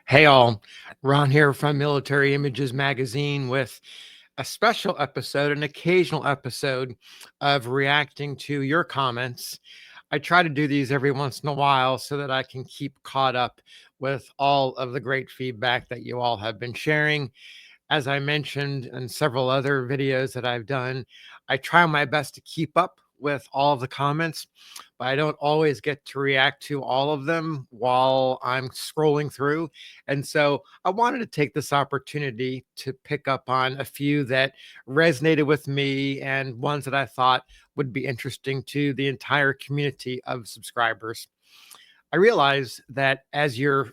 Hey all, Ron here from Military Images Magazine with a special episode, an occasional episode of reacting to your comments. I try to do these every once in a while so that I can keep caught up with all of the great feedback that you all have been sharing. As I mentioned in several other videos that I've done, I try my best to keep up with all of the comments, but I don't always get to react to all of them while I'm scrolling through. And so I wanted to take this opportunity to pick up on a few that resonated with me and ones that I thought would be interesting to the entire community of subscribers. I realize that as you're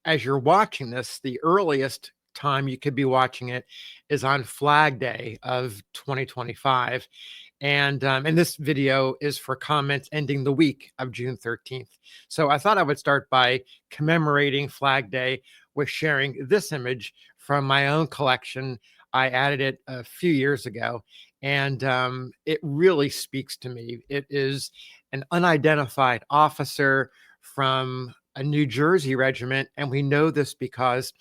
watching this, the earliest time you could be watching it is on Flag Day of 2025. And this video is for comments ending the week of June 13th. So I thought I would start by commemorating Flag Day with sharing this image from my own collection. I added it a few years ago, and it really speaks to me. It is an unidentified officer from a New Jersey regiment, and we know this because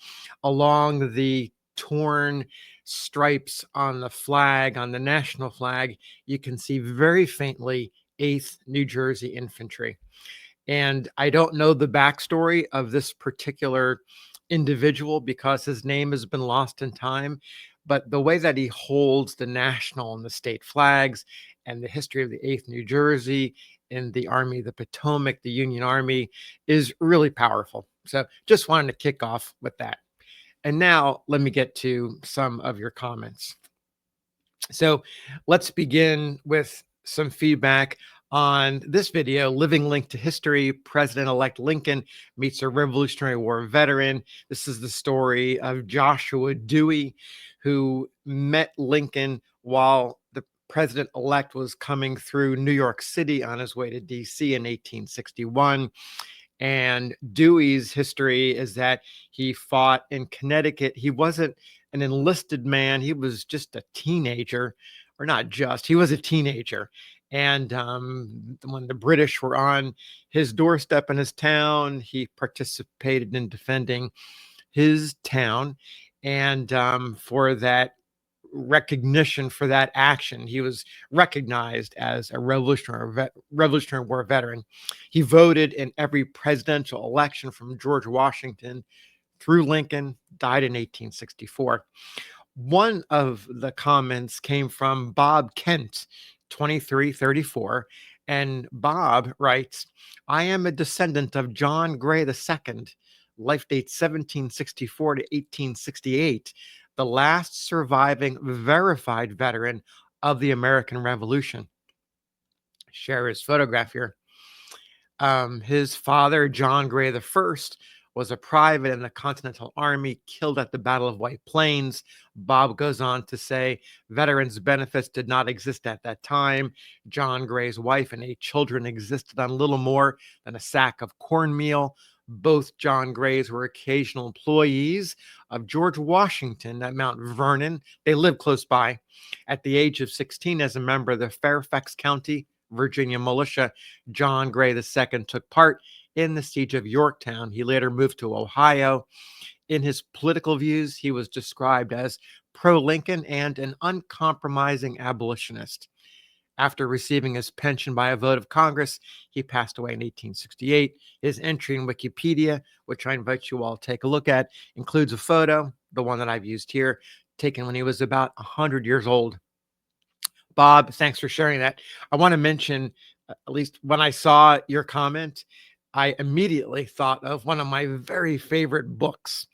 along the torn stripes on the flag, on the national flag, you can see very faintly 8th New Jersey Infantry. And I don't know the backstory of this particular individual because his name has been lost in time. But the way that he holds the national and the state flags and the history of the 8th New Jersey in the Army of the Potomac, the Union Army, is really powerful. So just wanted to kick off with that. And now let me get to some of your comments. So let's begin with some feedback on this video, Living Link to History, President-elect Lincoln meets a Revolutionary War veteran. This is the story of Joshua Dewey, who met Lincoln while the president-elect was coming through New York City on his way to D.C. in 1861. And Dewey's history is that he fought in Connecticut. He wasn't an enlisted man. He was just a teenager, or not just, he was a teenager. And when the British were on his doorstep in his town, he participated in defending his town. And for that recognition for that action, he was recognized as a Revolutionary War veteran. He voted in every presidential election from George Washington through Lincoln, died in 1864. One of the comments came from Bob Kent, 2334. And Bob writes, I am a descendant of John Gray II, life date 1764 to 1868, the last surviving verified veteran of the American Revolution. Share his photograph here. His father, John Gray I, was a private in the Continental Army, killed at the Battle of White Plains. Bob goes on to say veterans' benefits did not exist at that time. John Gray's wife and 8 children existed on little more than a sack of cornmeal. Both John Grays were occasional employees of George Washington at Mount Vernon. They lived close by. At the age of 16, as a member of the Fairfax County, Virginia militia, John Gray II took part in the siege of Yorktown. He later moved to Ohio. In his political views, he was described as pro-Lincoln and an uncompromising abolitionist. After receiving his pension by a vote of Congress, he passed away in 1868. His entry in Wikipedia, which I invite you all to take a look at, includes a photo, the one that I've used here, taken when he was about 100 years old. Bob, thanks for sharing that. I want to mention, at least when I saw your comment, I immediately thought of one of my very favorite books.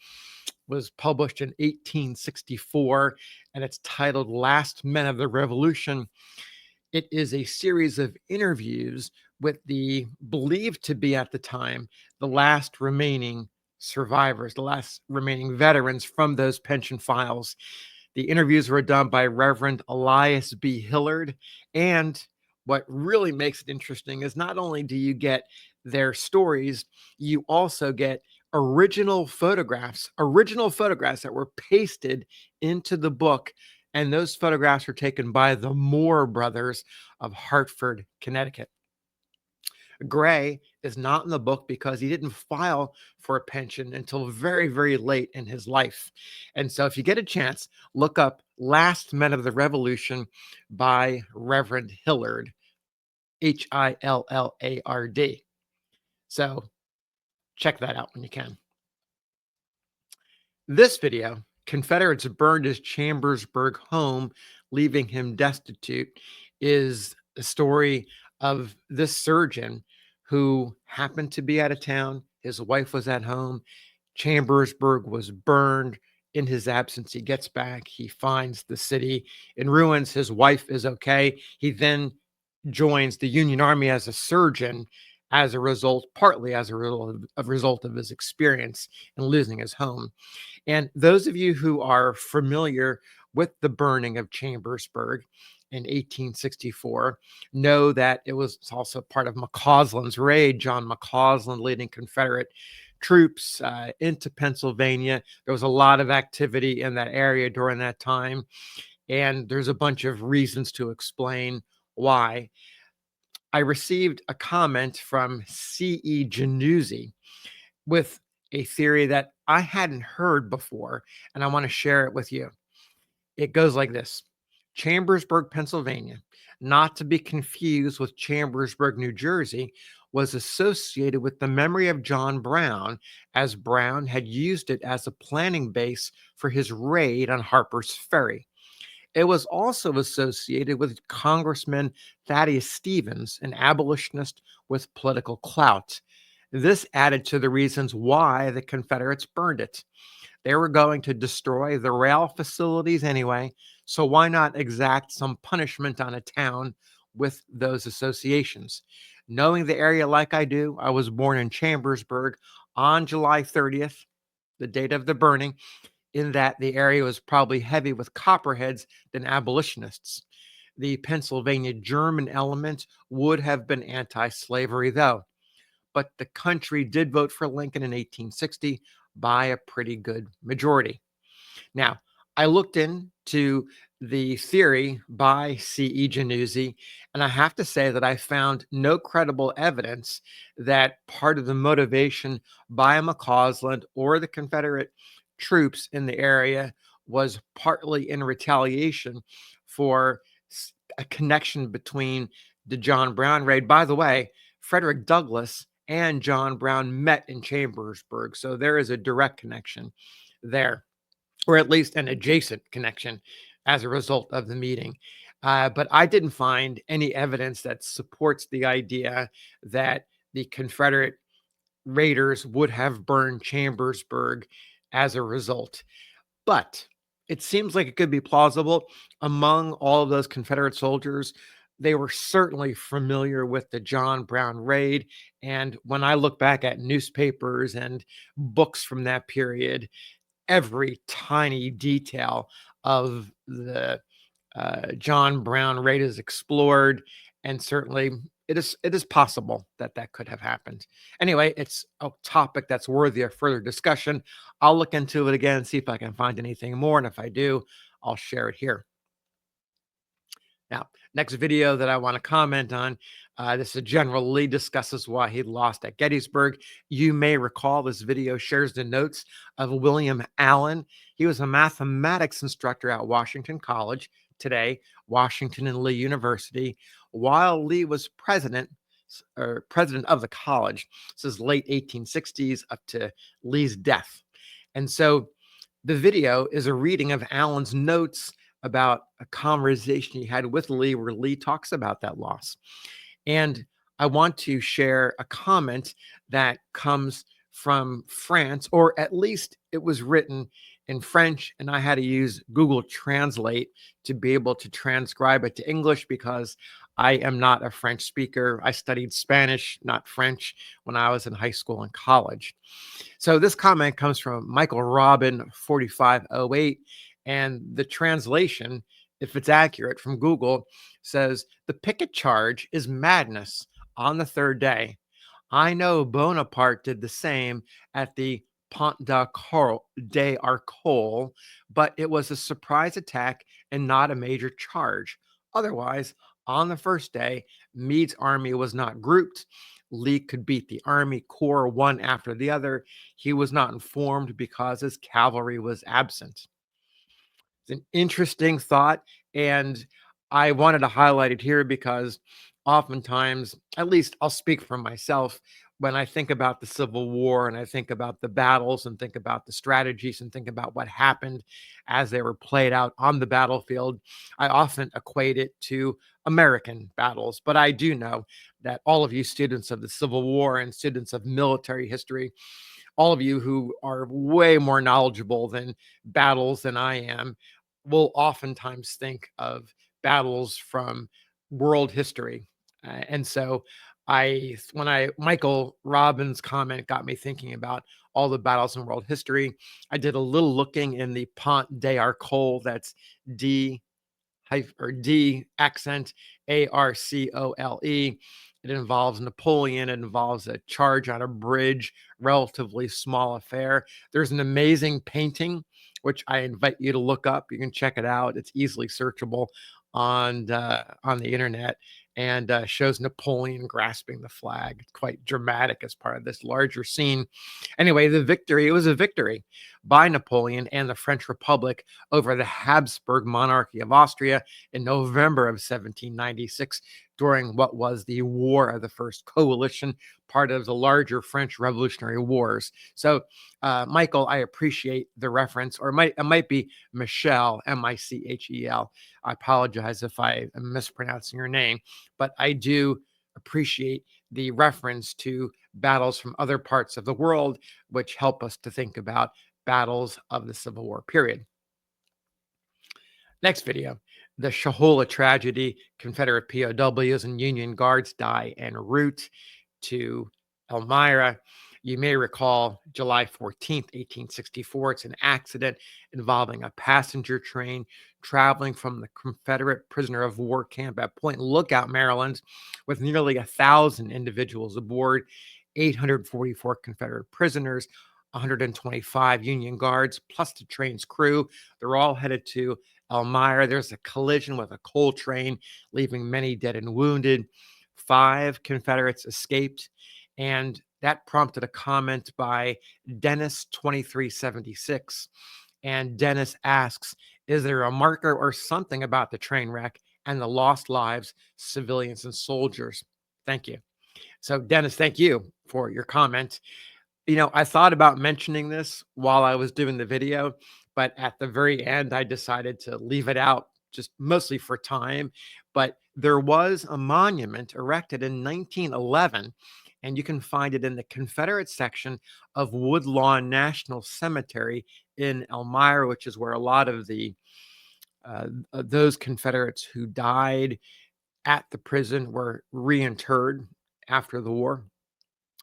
Was published in 1864, and it's titled Last Men of the Revolution. It is a series of interviews with the believed to be at the time the last remaining survivors, the last remaining veterans from those pension files. The interviews were done by Reverend Elias B. Hillard. And what really makes it interesting is not only do you get their stories, you also get original photographs that were pasted into the book. And those photographs were taken by the Moore brothers of Hartford, Connecticut. Gray is not in the book because he didn't file for a pension until very, very late in his life. And so, if you get a chance, look up Last Men of the Revolution by Reverend Hillard, Hillard. So, check that out when you can. This video, Confederates burned his Chambersburg home, leaving him destitute, is a story of this surgeon who happened to be out of town. His wife was at home. Chambersburg was burned. In his absence, he gets back. He finds the city in ruins. His wife is okay. He then joins the Union Army as a surgeon as a result, partly as a result of his experience in losing his home. And those of you who are familiar with the burning of Chambersburg in 1864 know that it was also part of McCausland's raid. John McCausland leading Confederate troops into Pennsylvania. There was a lot of activity in that area during that time, and there's a bunch of reasons to explain why. I received a comment from C.E. Januzzi with a theory that I hadn't heard before, and I want to share it with you. It goes like this: Chambersburg, Pennsylvania, not to be confused with Chambersburg, New Jersey, was associated with the memory of John Brown, as Brown had used it as a planning base for his raid on Harper's Ferry. It was also associated with Congressman Thaddeus Stevens, an abolitionist with political clout. This added to the reasons why the Confederates burned it. They were going to destroy the rail facilities anyway, so why not exact some punishment on a town with those associations? Knowing the area like I do, I was born in Chambersburg on July 30th, the date of the burning, in that the area was probably heavy with copperheads than abolitionists. The Pennsylvania German element would have been anti slavery, though, but the country did vote for Lincoln in 1860 by a pretty good majority. Now, I looked into the theory by C.E. Januzzi, and I have to say that I found no credible evidence that part of the motivation by McCausland or the Confederate troops in the area was partly in retaliation for a connection between the John Brown raid. By the way, Frederick Douglass and John Brown met in Chambersburg, so there is a direct connection there, or at least an adjacent connection as a result of the meeting. But I didn't find any evidence that supports the idea that the Confederate raiders would have burned Chambersburg as a result. But it seems like it could be plausible. Among all of those Confederate soldiers, they were certainly familiar with the John Brown raid. And when I look back at newspapers and books from that period, every tiny detail of the John Brown raid is explored, and certainly it is possible that that could have happened. Anyway, it's a topic that's worthy of further discussion. I'll look into it again, see if I can find anything more, and if I do, I'll share it here. Now, next video that I want to comment on, this is General Lee discusses why he lost at Gettysburg. You may recall this video shares the notes of William Allen. He was a mathematics instructor at Washington College, today Washington and Lee University, while Lee was president of the college. This is late 1860s up to Lee's death. And so the video is a reading of Allen's notes about a conversation he had with Lee, where Lee talks about that loss. And I want to share a comment that comes from France, or at least it was written in French, and I had to use Google Translate to be able to transcribe it to English because I am not a French speaker. I studied Spanish, not French, when I was in high school and college. So this comment comes from Michael Robin 4508, and the translation, if it's accurate from Google, says the picket charge is madness on the third day. I know Bonaparte did the same at the Pont d'Arcole, but it was a surprise attack and not a major charge. Otherwise, on the first day, Meade's army was not grouped. Lee could beat the Army Corps one after the other. He was not informed because his cavalry was absent. It's an interesting thought, and I wanted to highlight it here because oftentimes, at least I'll speak for myself, when I think about the Civil War and I think about the battles and think about the strategies and think about what happened as they were played out on the battlefield, I often equate it to American battles. But I do know that all of you students of the Civil War and students of military history, all of you who are way more knowledgeable than battles than I am, will oftentimes think of battles from world history. And so Michael Robbins' comment got me thinking about all the battles in world history. I did a little looking in the Pont d'Arcole, that's D or D accent Arcole. It involves Napoleon. It involves a charge on a bridge, relatively small affair. There's an amazing painting, which I invite you to look up. You can check it out. It's easily searchable on the internet, and shows Napoleon grasping the flag. It's quite dramatic as part of this larger scene. Anyway, it was a victory by Napoleon and the French Republic over the Habsburg monarchy of Austria in November of 1796 during what was the War of the First Coalition, part of the larger French Revolutionary Wars. So, Michael, I appreciate the reference, or it might be Michel, Michel. I apologize if I am mispronouncing your name, but I do appreciate the reference to battles from other parts of the world, which help us to think about battles of the Civil War period. Next video, the Shahola tragedy. Confederate POWs and Union Guards die en route to Elmira. You may recall July 14th, 1864. It's an accident involving a passenger train traveling from the Confederate prisoner of war camp at Point Lookout, Maryland, with nearly 1,000 individuals aboard, 844 Confederate prisoners, 125 Union Guards, plus the train's crew. They're all headed to Elmira. There's a collision with a coal train, leaving many dead and wounded. 5 Confederates escaped, and that prompted a comment by Dennis 2376. And Dennis asks, is there a marker or something about the train wreck and the lost lives, civilians and soldiers? Thank you. So, Dennis, thank you for your comment. I thought about mentioning this while I was doing the video, but at the very end, I decided to leave it out, just mostly for time. But there was a monument erected in 1911, and you can find it in the Confederate section of Woodlawn National Cemetery in Elmira, which is where a lot of those Confederates who died at the prison were reinterred after the war.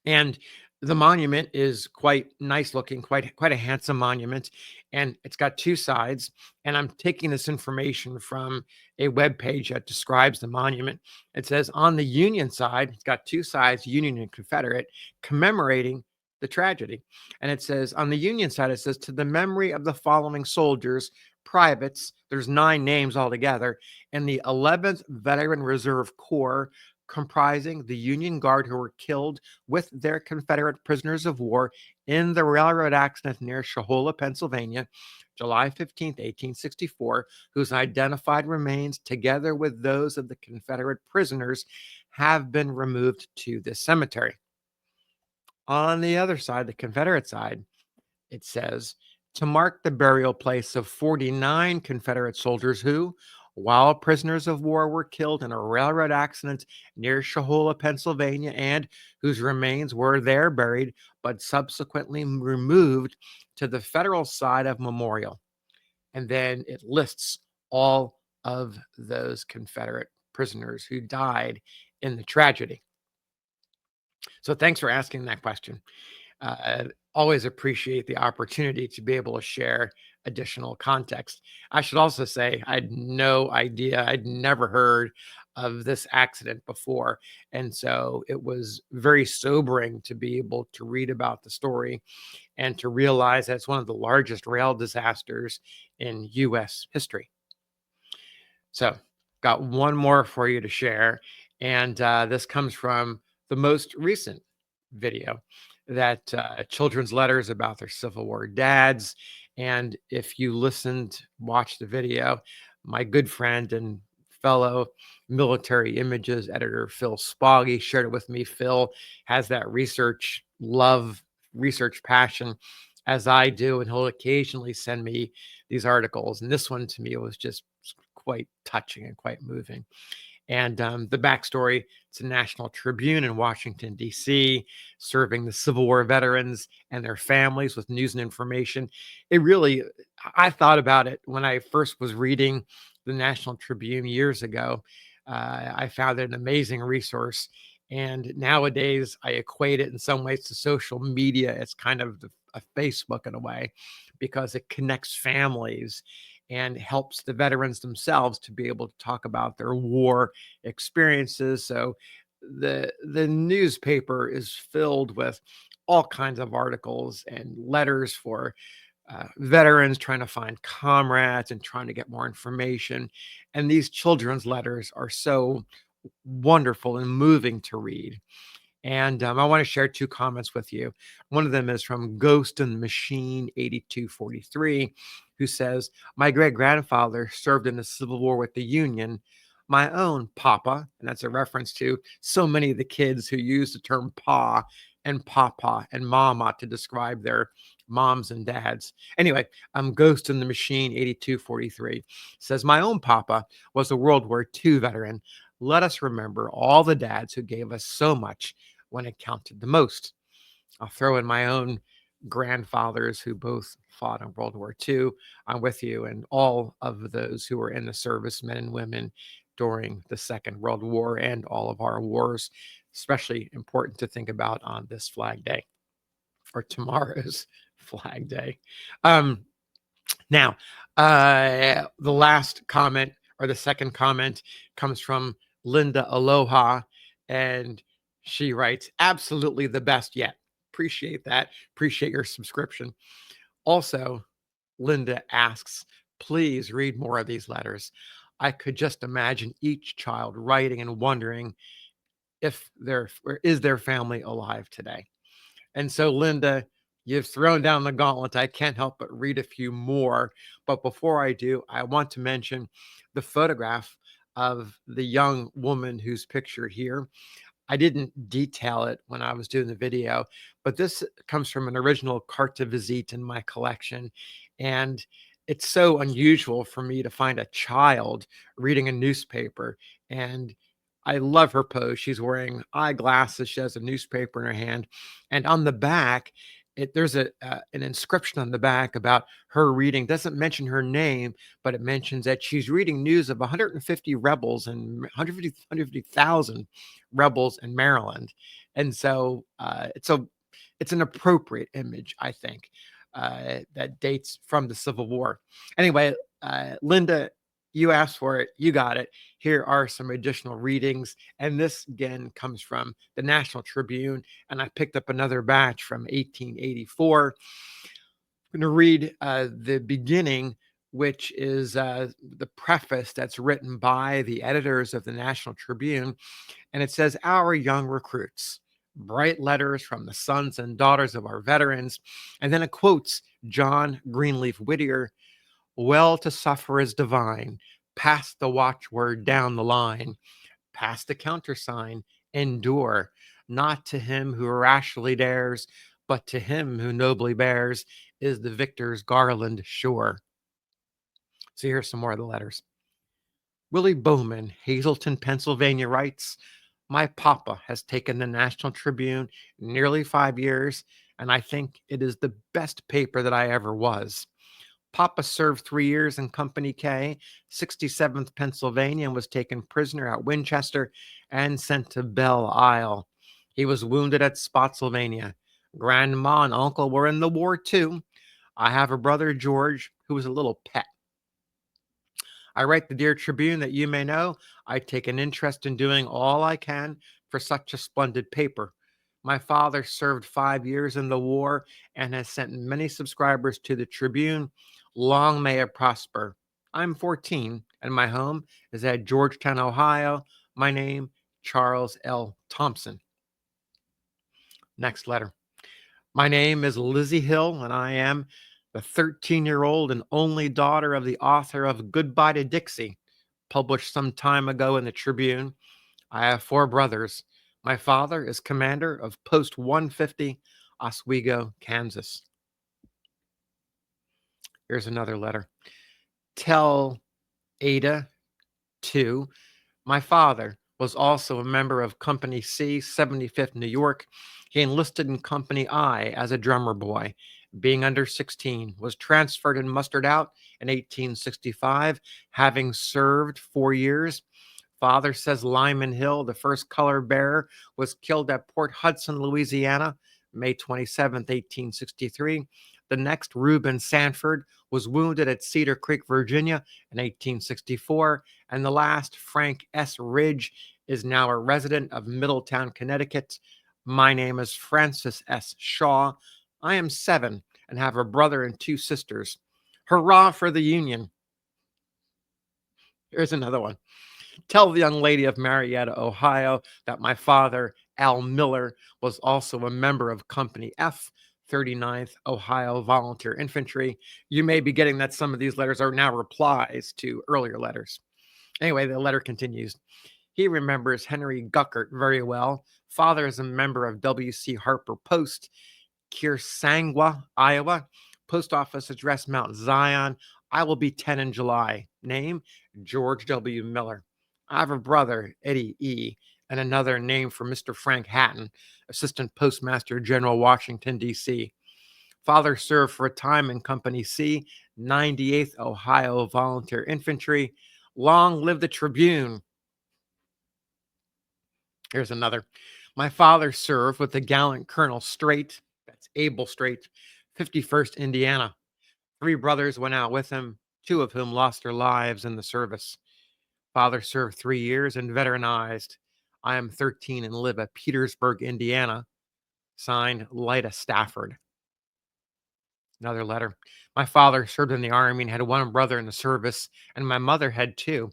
And the monument is quite nice looking, quite a handsome monument, and it's got 2 sides. And I'm taking this information from a web page that describes the monument. It says on the Union side, it's got 2 sides, Union and Confederate, commemorating the tragedy. And it says on the Union side, it says to the memory of the following soldiers, privates. There's 9 names altogether, in the 11th Veteran Reserve Corps, comprising the Union Guard who were killed with their Confederate prisoners of war in the railroad accident near Shahola, Pennsylvania, July 15th, 1864, whose identified remains, together with those of the Confederate prisoners, have been removed to this cemetery. On the other side, the Confederate side, it says, to mark the burial place of 49 Confederate soldiers who, while prisoners of war, were killed in a railroad accident near Shahola, Pennsylvania, and whose remains were there buried, but subsequently removed to the federal side of memorial. And then it lists all of those Confederate prisoners who died in the tragedy. So thanks for asking that question. Always appreciate the opportunity to be able to share additional context. I should also say I had no idea, I'd never heard of this accident before. And so it was very sobering to be able to read about the story and to realize that it's one of the largest rail disasters in U.S. history. So, got one more for you to share. And this comes from the most recent video that children's letters about their Civil War dads. And if you watch the video, my good friend and fellow military images editor Phil Spoggy shared it with me. Phil has that research passion as I do, and he'll occasionally send me these articles. And this one to me was just quite touching and quite moving. And the backstory, it's a National Tribune in Washington, D.C., serving the Civil War veterans and their families with news and information. I thought about it when I first was reading the National Tribune years ago. I found it an amazing resource. And nowadays, I equate it in some ways to social media. It's kind of a Facebook in a way, because it connects families and helps the veterans themselves to be able to talk about their war experiences. So the newspaper is filled with all kinds of articles and letters for veterans trying to find comrades and trying to get more information. And these children's letters are so wonderful and moving to read. And I want to share two comments with you. One of them is from Ghost and Machine 8243, who says, my great grandfather served in the Civil War with the Union. My own papa, and that's a reference to so many of the kids who use the term pa and papa and mama to describe their moms and dads. Anyway, Ghost in the Machine 8243 says, my own papa was a World War II veteran. Let us remember all the dads who gave us so much when it counted the most. I'll throw in my own grandfathers who both fought in World War II. I'm with you, and all of those who were in the service, men and women, during the Second World War and all of our wars, especially important to think about on this Flag Day or tomorrow's Flag Day. Now, the last comment, or the second comment, comes from Linda Aloha, and she writes, absolutely the best yet. Appreciate that. Appreciate your subscription. Also, Linda asks, please read more of these letters. I could just imagine each child writing and wondering is their family alive today. And so, Linda, you've thrown down the gauntlet. I can't help but read a few more. But before I do, I want to mention the photograph of the young woman who's pictured here. I didn't detail it when I was doing the video, but this comes from an original carte de visite in my collection. And it's so unusual for me to find a child reading a newspaper. And I love her pose. She's wearing eyeglasses. She has a newspaper in her hand. And on the back, there's an inscription on the back about her reading. Doesn't mention her name, but it mentions that she's reading news of 150 rebels and 150,000 rebels in Maryland. And so it's an appropriate image, I think, that dates from the Civil War. Anyway, Linda, you asked for it. You got it. Here are some additional readings. And this, again, comes from the National Tribune. And I picked up another batch from 1884. I'm going to read the beginning, which is the preface that's written by the editors of the National Tribune. And it says, our young recruits, bright letters from the sons and daughters of our veterans. And then it quotes John Greenleaf Whittier, well to suffer is divine, pass the watchword down the line, pass the countersign, endure, not to him who rashly dares, but to him who nobly bears is the victor's garland sure. So here's some more of the letters. Willie Bowman, Hazleton, Pennsylvania writes, my papa has taken the National Tribune nearly 5 years, and I think it is the best paper that I ever was. Papa served 3 years in Company K, 67th Pennsylvania, and was taken prisoner at Winchester and sent to Belle Isle. He was wounded at Spotsylvania. Grandma and uncle were in the war too. I have a brother, George, who was a little pet. I write the Dear Tribune that you may know I take an interest in doing all I can for such a splendid paper. My father served 5 years in the war and has sent many subscribers to the Tribune. Long may it prosper. I'm 14 and my home is at Georgetown, Ohio. My name Charles L. Thompson. Next letter. My name is Lizzie Hill, and I am the 13-year-old and only daughter of the author of Goodbye to Dixie, published some time ago in the Tribune. I have 4 brothers. My father is commander of Post 150, Oswego, Kansas. Here's another letter. Tell Ada 2. My father was also a member of Company C, 75th New York. He enlisted in Company I as a drummer boy. Being under 16, was transferred and mustered out in 1865, having served 4 years. Father says Lyman Hill, the first color bearer, was killed at Port Hudson, Louisiana, May 27th, 1863. The next, Reuben Sanford, was wounded at Cedar Creek, Virginia in 1864. And the last, Frank S. Ridge, is now a resident of Middletown, Connecticut. My name is Francis S. Shaw. I am 7 and have a brother and 2 sisters. Hurrah for the Union. Here's another one. Tell the young lady of Marietta, Ohio, that my father, Al Miller, was also a member of Company F, 39th Ohio Volunteer Infantry. You may be getting that some of these letters are now replies to earlier letters. Anyway, the letter continues. He remembers Henry Guckert very well. Father is a member of W.C. Harper Post, Kearsangwa, Iowa. Post office address, Mount Zion. I will be 10 in July. Name, George W. Miller. I have a brother, Eddie E., and another name for Mr. Frank Hatton, Assistant Postmaster General, Washington, D.C. Father served for a time in Company C, 98th Ohio Volunteer Infantry. Long live the Tribune. Here's another. My father served with the gallant Colonel Strait, that's Abel Strait, 51st Indiana. 3 brothers went out with him, 2 of whom lost their lives in the service. Father served 3 years and veteranized. I am 13 and live at Petersburg, Indiana. Signed, Lyda Stafford. Another letter. My father served in the Army and had 1 brother in the service, and my mother had 2,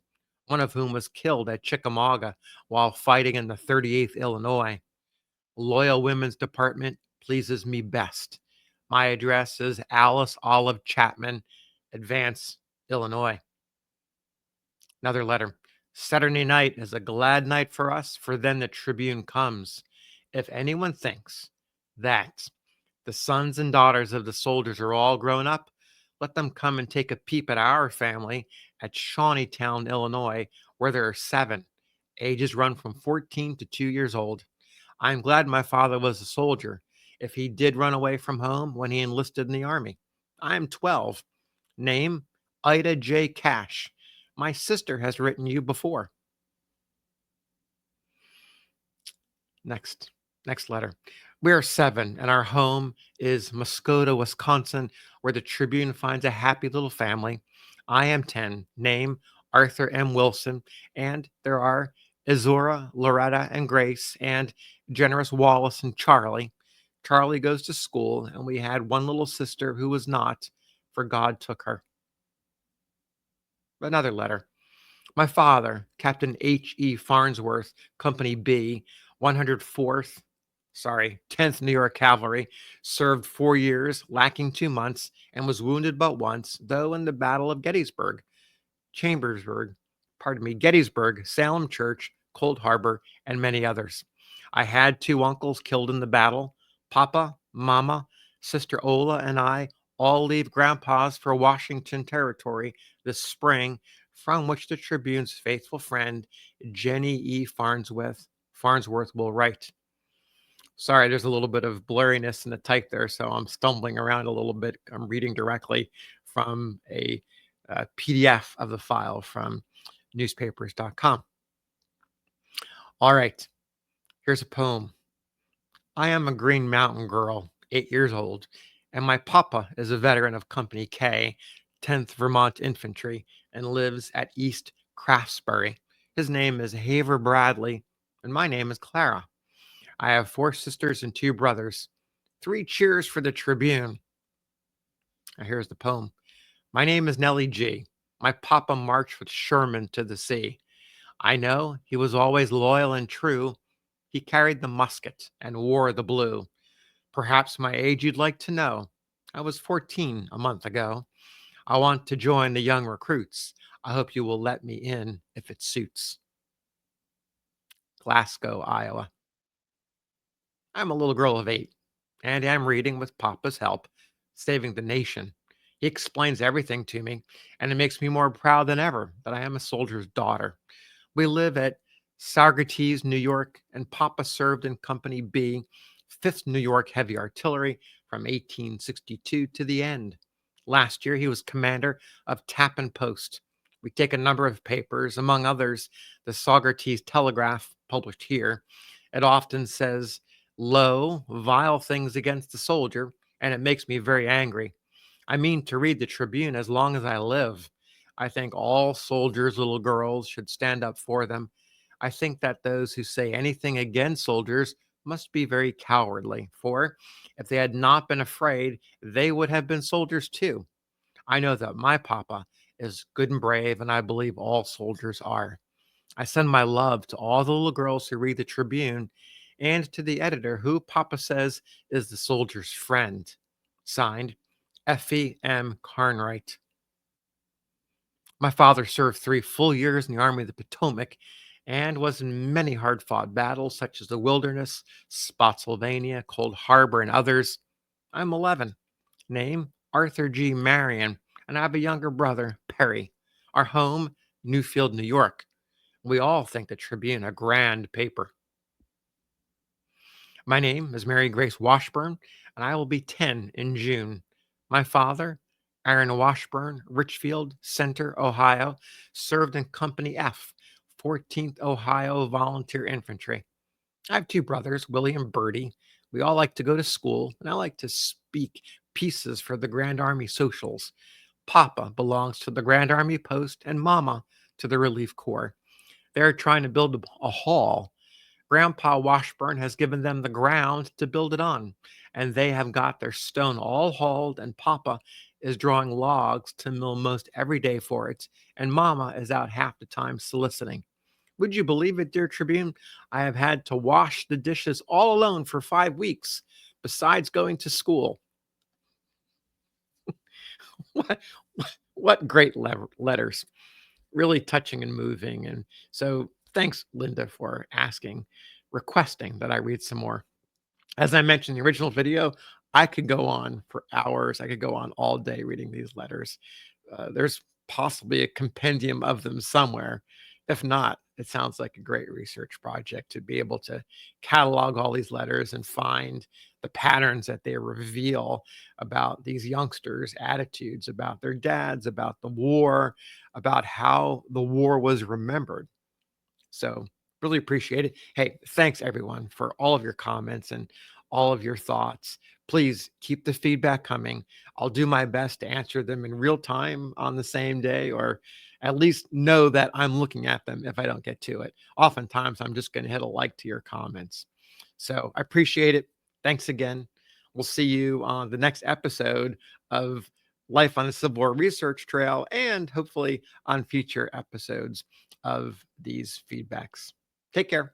one of whom was killed at Chickamauga while fighting in the 38th Illinois. Loyal Women's Department pleases me best. My address is Alice Olive Chapman, Advance, Illinois. Another letter. Saturday night is a glad night for us, for then the Tribune comes. If anyone thinks that the sons and daughters of the soldiers are all grown up, let them come and take a peep at our family at Shawneetown, Illinois, where there are 7. Ages run from 14 to 2 years old. I am glad my father was a soldier, if he did run away from home when he enlisted in the Army. I am 12. Name, Ida J. Cash. My sister has written you before. Next letter. We are 7, and our home is Muskota, Wisconsin, where the Tribune finds a happy little family. I am 10. Name, Arthur M. Wilson, and there are Izora, Loretta, and Grace, and generous Wallace and Charlie. Charlie goes to school, and we had 1 little sister who was not, for God took her. Another letter. My father, Captain H.E. Farnsworth, Company B, 10th New York Cavalry, served 4 years, lacking 2 months, and was wounded but once, though in the Battle of Gettysburg, Salem Church, Cold Harbor, and many others. I had 2 uncles killed in the battle. Papa, Mama, Sister Ola, and I all leave Grandpa's for Washington Territory this spring, from which the Tribune's faithful friend, Jenny E. Farnsworth, will write. Sorry, there's a little bit of blurriness in the type there, so I'm stumbling around a little bit. I'm reading directly from a PDF of the file from newspapers.com. All right, here's a poem. I am a Green Mountain girl, 8 years old, and my papa is a veteran of Company K, 10th Vermont Infantry, and lives at East Craftsbury. His name is Haver Bradley, and my name is Clara. I have 4 sisters and 2 brothers. 3 cheers for the Tribune. Now here's the poem. My name is Nellie G. My papa marched with Sherman to the sea. I know he was always loyal and true. He carried the musket and wore the blue. Perhaps my age you'd like to know. I was 14 a month ago. I want to join the young recruits. I hope you will let me in if it suits. Glasgow, Iowa. I'm a little girl of 8, and I'm reading with Papa's help, Saving the Nation. He explains everything to me, and it makes me more proud than ever that I am a soldier's daughter. We live at Saugerties, New York, and Papa served in Company B, 5th New York Heavy Artillery from 1862 to the end. Last year, he was commander of Tappan Post. We take a number of papers, among others, the Saugerties Telegraph, published here. It often says low, vile things against the soldier, and it makes me very angry. I mean to read the Tribune as long as I live. I think all soldiers' little girls should stand up for them. I think that those who say anything against soldiers must be very cowardly, for if they had not been afraid, they would have been soldiers too. I know that my papa is good and brave, and I believe all soldiers are. I send my love to all the little girls who read the Tribune and to the editor, who Papa says is the soldier's friend. Signed, Effie M. Carnwright. My father served 3 full years in the Army of the Potomac and was in many hard fought battles such as the Wilderness, Spotsylvania, Cold Harbor, and others. I'm 11. Name Arthur G. Marion, and I have a younger brother, Perry. Our home, Newfield, New York. We all think the Tribune a grand paper. My name is Mary Grace Washburn, and I will be 10 in June. My father, Aaron Washburn, Richfield Center, Ohio, served in Company F, 14th Ohio Volunteer Infantry. I have 2 brothers, Willie and Bertie. We all like to go to school, and I like to speak pieces for the Grand Army socials. Papa belongs to the Grand Army Post, and Mama to the Relief Corps. They're trying to build a hall. Grandpa Washburn has given them the ground to build it on, and they have got their stone all hauled, and Papa is drawing logs to mill most every day for it, and Mama is out half the time soliciting. Would you believe it, dear Tribune? I have had to wash the dishes all alone for 5 weeks, besides going to school. What, what great letters. Really touching and moving. And so thanks, Linda, for requesting that I read some more. As I mentioned in the original video, I could go on for hours. I could go on all day reading these letters. There's possibly a compendium of them somewhere. If not, it sounds like a great research project to be able to catalog all these letters and find the patterns that they reveal about these youngsters' attitudes, about their dads, about the war, about how the war was remembered. So really appreciate it. Hey, thanks everyone for all of your comments and all of your thoughts. Please keep the feedback coming. I'll do my best to answer them in real time on the same day, or at least know that I'm looking at them if I don't get to it. Oftentimes, I'm just going to hit a like to your comments. So I appreciate it. Thanks again. We'll see you on the next episode of Life on the Civil War Research Trail, and hopefully on future episodes of these feedbacks. Take care.